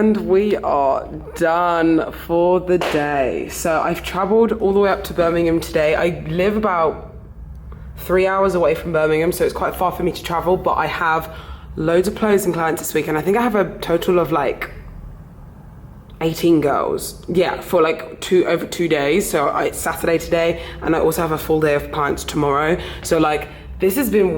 And we are done for the day. So I've traveled all the way up to Birmingham today. I live about 3 hours away from Birmingham, so it's quite far for me to travel, but I have loads of closing clients this week, and I think I have a total of like 18 girls, yeah, for like over 2 days. So it's Saturday today, and I also have a full day of clients tomorrow. So like, this has been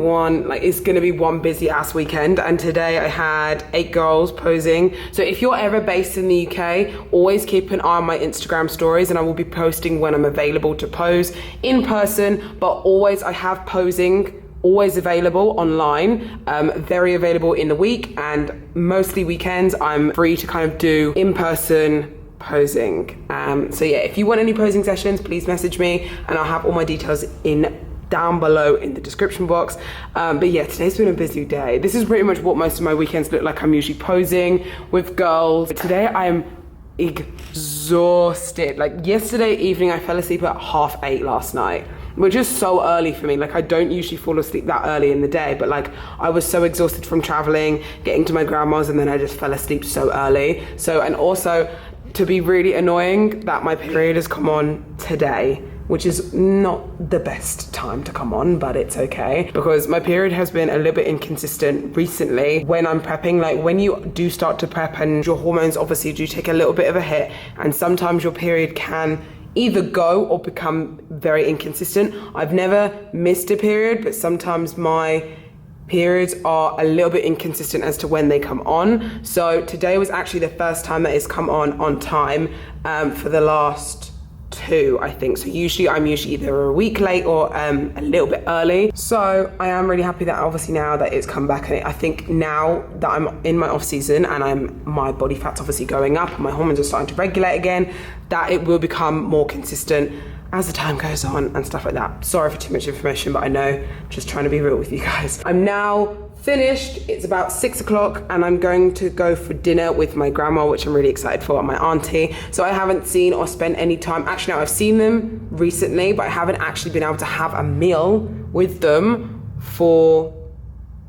it's gonna be one busy ass weekend. And today I had 8 girls posing. So if you're ever based in the UK, always keep an eye on my Instagram stories, and I will be posting when I'm available to pose in person, but always I have posing always available online, very available in the week, and mostly weekends I'm free to kind of do in-person posing. So yeah, if you want any posing sessions, please message me, and I'll have all my details down below in the description box. But yeah, today's been a busy day. This is pretty much what most of my weekends look like. I'm usually posing with girls. Today I am exhausted. Like yesterday evening I fell asleep at 8:30 last night, which is so early for me. Like I don't usually fall asleep that early in the day, but like I was so exhausted from traveling, getting to my grandma's, and then I just fell asleep so early. So, and also to be really annoying, that my period has come on today, which is not the best time to come on, but it's okay, because my period has been a little bit inconsistent recently when I'm prepping. Like when you do start to prep and your hormones obviously do take a little bit of a hit, and sometimes your period can either go or become very inconsistent. I've never missed a period, but sometimes my periods are a little bit inconsistent as to when they come on. So today was actually the first time that it's come on time for the last 2, I think. So usually I'm either a week late or a little bit early. So I am really happy that obviously now that it's come back, and I think now that I'm in my off season and my body fat's obviously going up and my hormones are starting to regulate again, that it will become more consistent as the time goes on and stuff like that. Sorry for too much information, but I know, I'm just trying to be real with you guys. I'm now finished. It's about 6 o'clock, and I'm going to go for dinner with my grandma, which I'm really excited for, and my auntie. So I haven't seen or spent any time. Actually, no, I've seen them recently, but I haven't actually been able to have a meal with them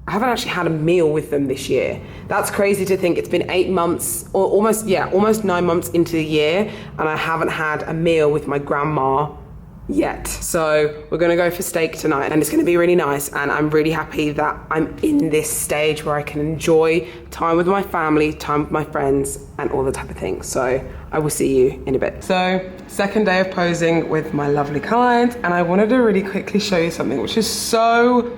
I haven't actually had a meal with them this year. That's crazy to think. It's been 8 months, or almost 9 months into the year, and I haven't had a meal with my grandma yet. So we're gonna go for steak tonight, and it's gonna be really nice, and I'm really happy that I'm in this stage where I can enjoy time with my family, time with my friends, and all the type of things. So I will see you in a bit. So second day of posing with my lovely client, and I wanted to really quickly show you something which is so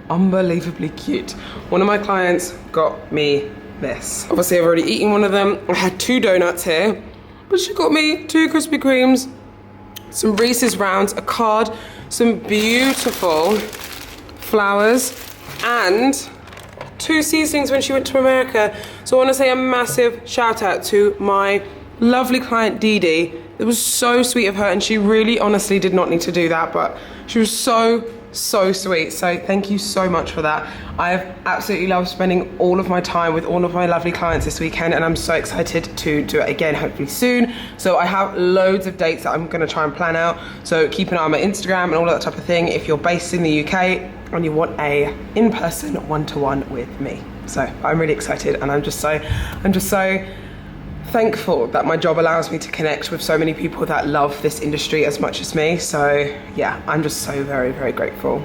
unbelievably cute. One of my clients got me this. Obviously I've already eaten one of them. I had 2 donuts here, but she got me 2 Krispy Kremes, some Reese's Rounds, a card, some beautiful flowers, and 2 seasonings when she went to America. So I want to say a massive shout out to my lovely client Dee Dee. It was so sweet of her, and she really honestly did not need to do that, but she was so sweet. So thank you so much for that. I've absolutely loved spending all of my time with all of my lovely clients this weekend, and I'm so excited to do it again, hopefully soon. So I have loads of dates that I'm going to try and plan out, so keep an eye on my Instagram and all that type of thing if you're based in the UK and you want a in-person one-to-one with me. So I'm really excited, and I'm just so thankful that my job allows me to connect with so many people that love this industry as much as me. So yeah, I'm just so very, very grateful.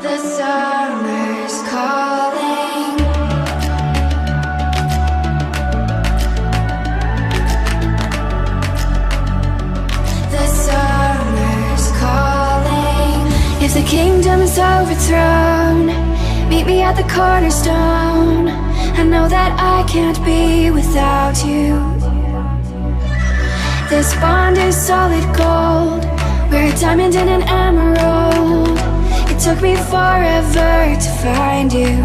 The summer's calling. The summer's calling. If the kingdom is overthrown, meet me at the cornerstone. I know that I can't be without you. This bond is solid gold. We're a diamond and an emerald. It took me forever to find you.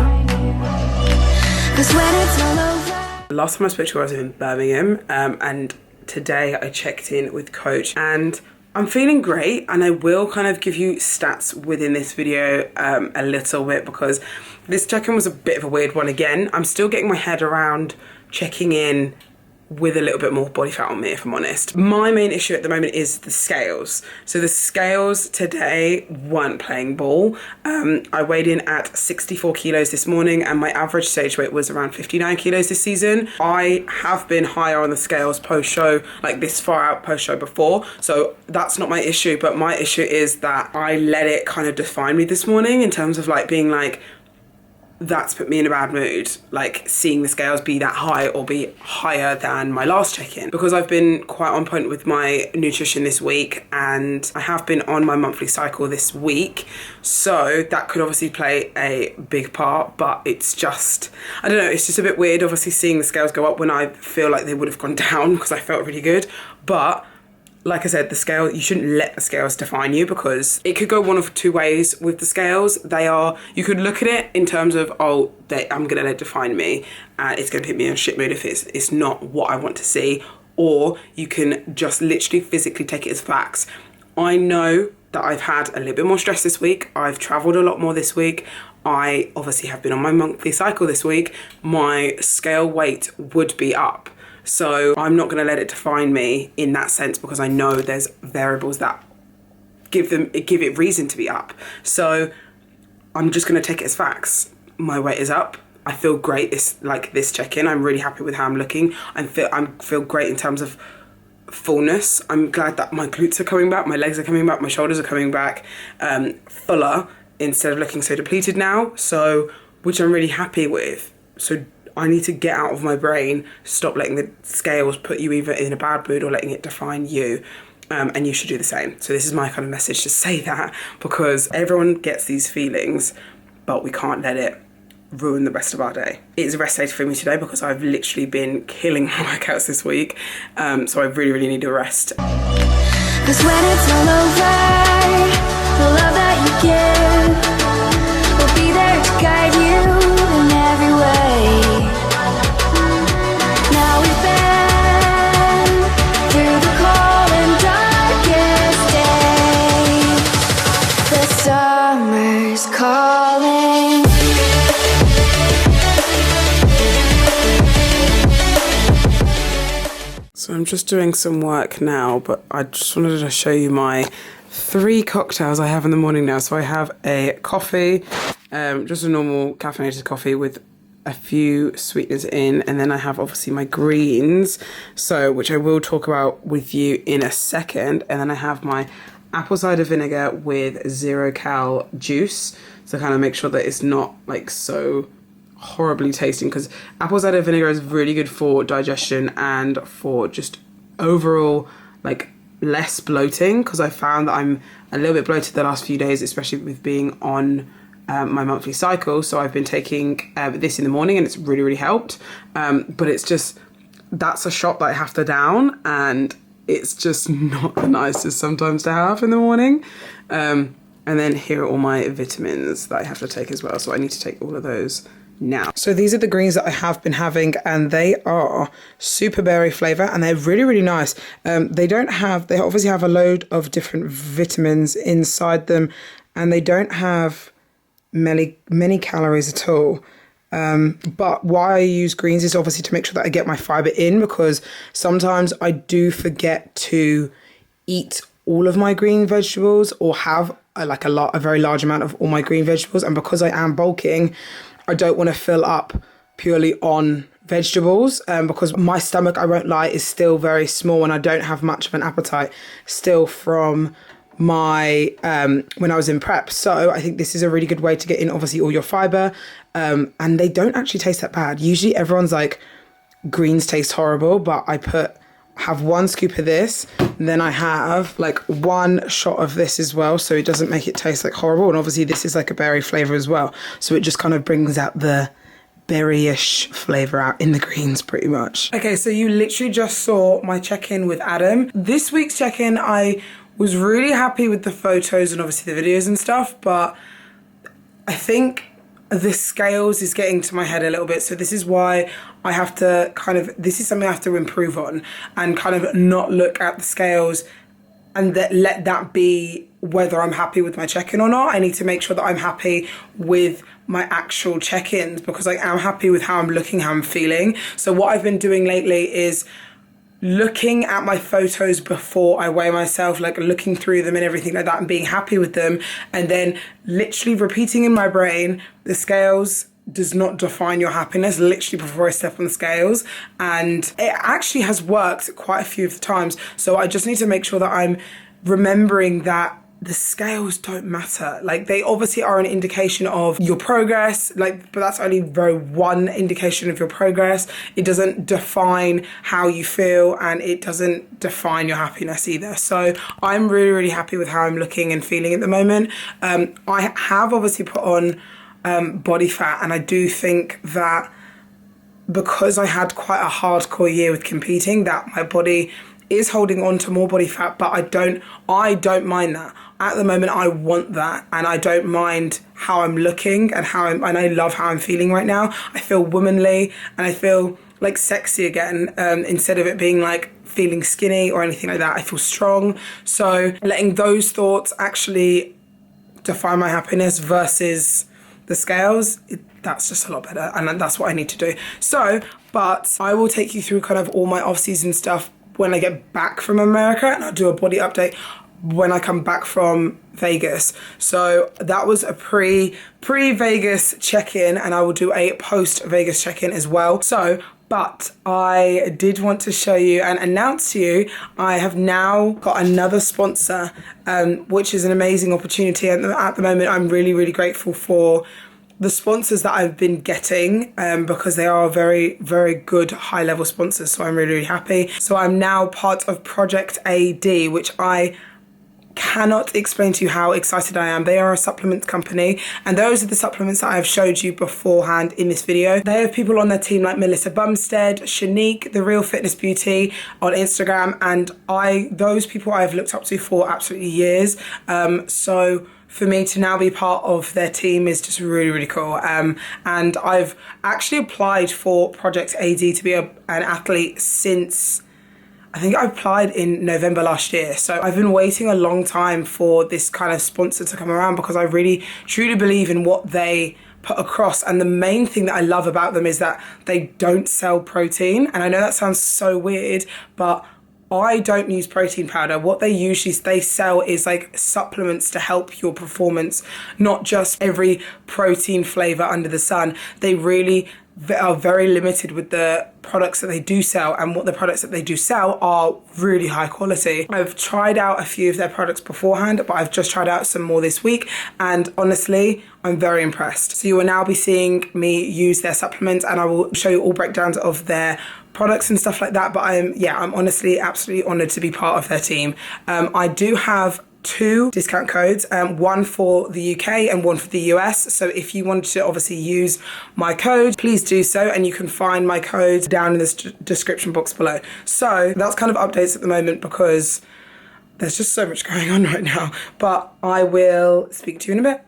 'Cause when it's all over. Last time I spoke to her, I was in Birmingham, and today I checked in with Coach, and I'm feeling great, and I will kind of give you stats within this video a little bit, because this check-in was a bit of a weird one again. I'm still getting my head around checking in with a little bit more body fat on me, if I'm honest. My main issue at the moment is the scales. So the scales today weren't playing ball. I weighed in at 64 kilos this morning and my average stage weight was around 59 kilos this season. I have been higher on the scales post-show, like this far out post-show before, so that's not my issue, but my issue is that I let it kind of define me this morning in terms of like being like, that's put me in a bad mood, like seeing the scales be that high or be higher than my last check-in, because I've been quite on point with my nutrition this week and I have been on my monthly cycle this week, so that could obviously play a big part. But it's just, I don't know, it's just a bit weird obviously seeing the scales go up when I feel like they would have gone down because I felt really good. But like I said, the scale, you shouldn't let the scales define you, because it could go one of two ways with the scales. You could look at it in terms of, I'm going to let it define me and it's going to put me in a shit mood if it's not what I want to see. Or you can just literally physically take it as facts. I know that I've had a little bit more stress this week. I've travelled a lot more this week. I obviously have been on my monthly cycle this week. My scale weight would be up. So I'm not going to let it define me in that sense, because I know there's variables that give it reason to be up. So I'm just going to take it as facts. My weight is up. I feel great this check-in. I'm really happy with how I'm looking. I feel great in terms of fullness. I'm glad that my glutes are coming back, my legs are coming back, my shoulders are coming back fuller instead of looking so depleted now. So, which I'm really happy with. So I need to get out of my brain, stop letting the scales put you either in a bad mood or letting it define you. And you should do the same. So this is my kind of message to say that, because everyone gets these feelings, but we can't let it ruin the rest of our day. It's a rest day for me today because I've literally been killing my workouts this week. So I really, really need a rest. 'Cause when it's all over, the love that you give will be there to guide you in every way. Now we've been through the cold and darkest days. The summer's calling. So I'm just doing some work now, but I just wanted to show you my 3 cocktails I have in the morning now. So I have a coffee, just a normal caffeinated coffee with a few sweeteners in, and then I have obviously my greens, so which I will talk about with you in a second, and then I have my apple cider vinegar with 0-cal juice, so kind of make sure that it's not like so horribly tasting, because apple cider vinegar is really good for digestion and for just overall like less bloating, because I found that I'm a little bit bloated the last few days, especially with being on my monthly cycle. So I've been taking this in the morning and it's really, really helped, but it's just, that's a shot that I have to down, and it's just not the nicest sometimes to have in the morning. And then here are all my vitamins that I have to take as well, so I need to take all of those now. So these are the greens that I have been having, and they are super berry flavour, and they're really, really nice. They obviously have a load of different vitamins inside them, and they don't have many calories at all. But why I use greens is obviously to make sure that I get my fibre in, because sometimes I do forget to eat all of my green vegetables, or have a very large amount of all my green vegetables, and because I am bulking, I don't want to fill up purely on vegetables, because my stomach, I won't lie, is still very small and I don't have much of an appetite still from my when I was in prep. So I think this is a really good way to get in obviously all your fibre, and they don't actually taste that bad. Usually everyone's like, greens taste horrible, but I have 1 scoop of this, and then I have like 1 shot of this as well, so it doesn't make it taste like horrible. And obviously this is like a berry flavour as well, so it just kind of brings out the berry-ish flavour out in the greens pretty much. Okay, so you literally just saw my check-in with Adam. This week's check-in, I was really happy with the photos and obviously the videos and stuff, but I think the scales is getting to my head a little bit, so this is why I have to this is something I have to improve on, and kind of not look at the scales and let that be whether I'm happy with my check-in or not. I need to make sure that I'm happy with my actual check-ins, because I am happy with how I'm looking, how I'm feeling. So what I've been doing lately is looking at my photos before I weigh myself, like looking through them and everything like that and being happy with them, and then literally repeating in my brain, the scales does not define your happiness, literally before I step on the scales. And it actually has worked quite a few of the times. So I just need to make sure that I'm remembering that the scales don't matter. Like, they obviously are an indication of your progress, like, but that's only very one indication of your progress. It doesn't define how you feel, and it doesn't define your happiness either. So I'm really, really happy with how I'm looking and feeling at the moment. I have obviously put on body fat, and I do think that because I had quite a hardcore year with competing, that my body is holding on to more body fat, but I don't mind that. At the moment, I want that, and I don't mind how I'm looking and and I love how I'm feeling right now. I feel womanly and I feel like sexy again, instead of it being like feeling skinny or anything like that. I feel strong. So letting those thoughts actually define my happiness versus the scales, that's just a lot better, and that's what I need to do. So, but I will take you through kind of all my off-season stuff when I get back from America, and I'll do a body update when I come back from Vegas. So that was a pre-Vegas check-in, and I will do a post-Vegas check-in as well. So, but I did want to show you and announce to you, I have now got another sponsor, which is an amazing opportunity. And at the moment, I'm really, really grateful for the sponsors that I've been getting, because they are very, very good high-level sponsors. So I'm really, really happy. So I'm now part of Project AD, which I cannot explain to you how excited I am. They are a supplement company, and those are the supplements that I have showed you beforehand in this video. They have people on their team like Melissa Bumstead, Shanique, The Real Fitness Beauty on Instagram, and those people I've looked up to for absolutely years. So for me to now be part of their team is just really, really cool. And I've actually applied for Project AD to be an athlete since, I think I applied in November last year. So I've been waiting a long time for this kind of sponsor to come around, because I really truly believe in what they put across. And the main thing that I love about them is that they don't sell protein. And I know that sounds so weird, but I don't use protein powder. What they sell is like supplements to help your performance, not just every protein flavor under the sun. They really are very limited with the products that they do sell, and what the products that they do sell are really high quality. I've tried out a few of their products beforehand, but I've just tried out some more this week, and honestly, I'm very impressed. So you will now be seeing me use their supplements, and I will show you all breakdowns of their products and stuff like that. But I'm honestly absolutely honored to be part of their team. I do have 2 discount codes, one for the UK and one for the US. So if you wanted to obviously use my code, please do so, and you can find my code down in the description box below. So that's kind of updates at the moment, because there's just so much going on right now. But I will speak to you in a bit.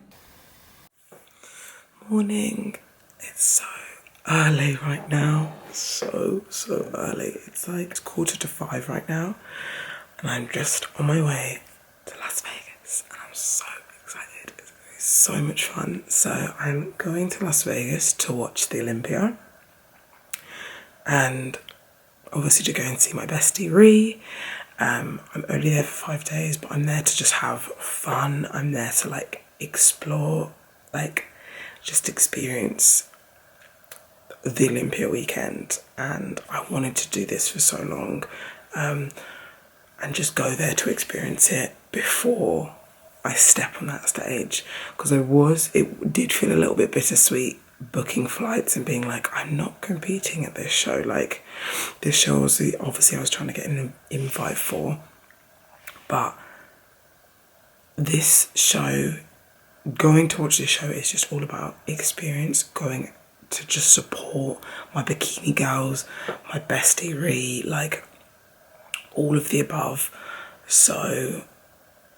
Morning. It's so early right now. So early. It's like 4:45 right now, and I'm just on my way to Las Vegas, and I'm so excited. It's gonna be so much fun. So I'm going to Las Vegas to watch the Olympia, and obviously to go and see my bestie Ree. I'm only there for 5 days, but I'm there to just have fun. I'm there to like explore, like just experience the Olympia weekend, and I wanted to do this for so long, and just go there to experience it before I step on that stage, because it did feel a little bit bittersweet booking flights and being like, I'm not competing at this show. Like, this show was obviously I was trying to get an invite for, but this show, going to watch this show is just all about experience, going to just support my bikini girls, my bestie Ree, like all of the above. So,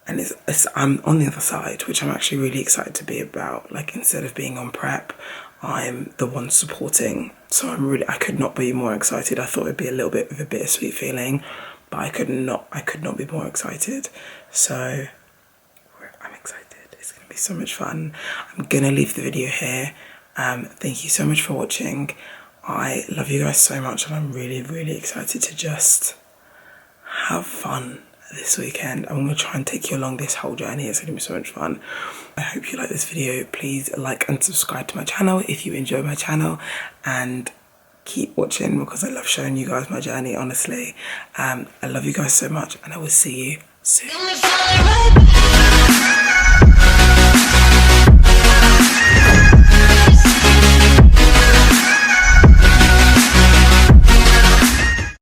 and I'm on the other side, which I'm actually really excited to be about. Like, instead of being on prep, I'm the one supporting. So I could not be more excited. I thought it'd be a little bit of a bittersweet feeling, but I could not be more excited. So so much fun. I'm gonna leave the video here. Thank you so much for watching. I love you guys so much, and I'm really, really excited to just have fun this weekend. I'm gonna try and take you along this whole journey. It's gonna be so much fun. I hope you like this video. Please like and subscribe to my channel if you enjoy my channel, and keep watching because I love showing you guys my journey, honestly. I love you guys so much, and I will see you soon.